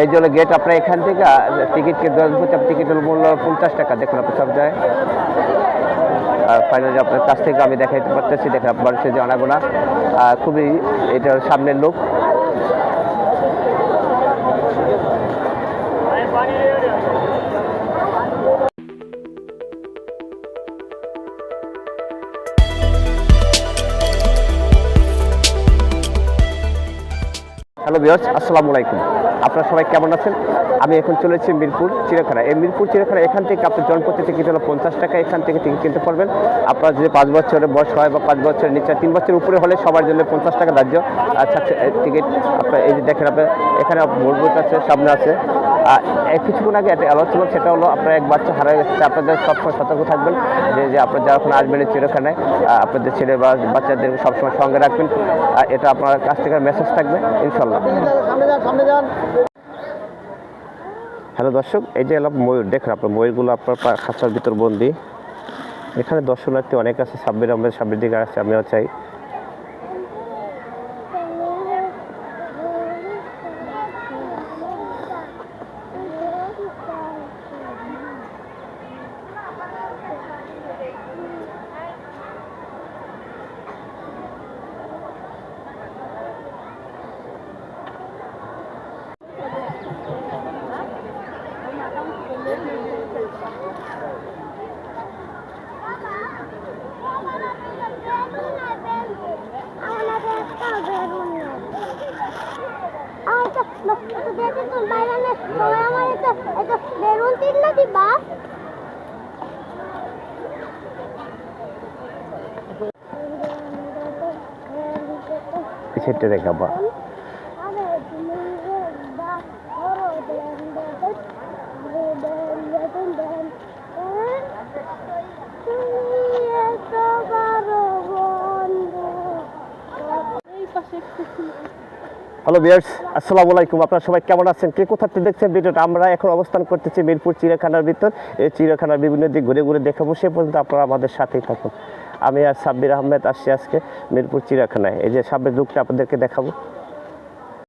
এই জন্য গেট আপনার এখান থেকে টিকিটকে 10 বছর টিকিটের মূল্য 50 টাকা। দেখুন আপনি সব জায়গায়। আর ফাইনালি আপনার কাছ থেকে আমি দেখাইতে পারতেছি, দেখেন আপনার সে যে অনাগোনা খুবই এটার সামনের লোক। হ্যালো ভিউয়ার্স, আসসালামু আলাইকুম। আপনারা সবাই কেমন আছেন? আমি এখন চলেছি মিরপুর চিড়িয়াখানা। এই মিরপুর চিড়িয়াখানা এখান থেকে আপনার জনপ্রতি টিকিট হলো 50 টাকা। এখান থেকে টিকিট কিনতে পারবেন। আপনার যদি 5 বছরের বয়স হয় বা 5 বছরের নিচে 3 বছরের উপরে হলে সবার জন্য 50 টাকা ধার্য। আচ্ছা টিকিট আপনার এই যে দেখেন আপনার এখানে বোর্ড আছে, সামনে আছে। কিছুক্ষণ আগে একটা অ্যালার্ট ছিল, সেটা হলো আপনার এক বাচ্চা হারিয়ে গেছে। আপনাদের সবসময় সতর্ক থাকবেন যে আপনার যখন আসবেন এই চিড়িয়াখানায় আপনাদের ছেলে বা বাচ্চাদেরকে সবসময় সঙ্গে রাখবেন। এটা আপনার কাছ থেকে মেসেজ থাকবে ইনশাল্লাহ। হ্যালো দর্শক, এই যে এলাম ময়ূর। দেখেন আপনার ময়ূরগুলো আপনার খাঁচার ভিতর বন্দি। এখানে দর্শনার্থী অনেক আছে। সাব্বির আহমেদ সামনের দিকে আসছে, আমিও চাই। সেটা দেখাবা। হ্যালো ভিউয়ার্স, আসসালামু আলাইকুম। আপনারা সবাই কেমন আছেন? কে কোথা থেকে দেখছেন ভিডিওটা? আমরা এখন অবস্থান করতেছি মিরপুর চিড়িয়াখানার ভিতর। এই চিড়িয়াখানার বিভিন্ন দিক ঘুরে ঘুরে দেখাবো। সে পর্যন্ত আপনারা আমাদের সাথেই থাকুন। আমি আর সাব্বির আহমেদ আসছি আজকে মিরপুর চিড়িয়াখানায়। এই যে সামনের লুকটা আপনাদেরকে দেখাবো।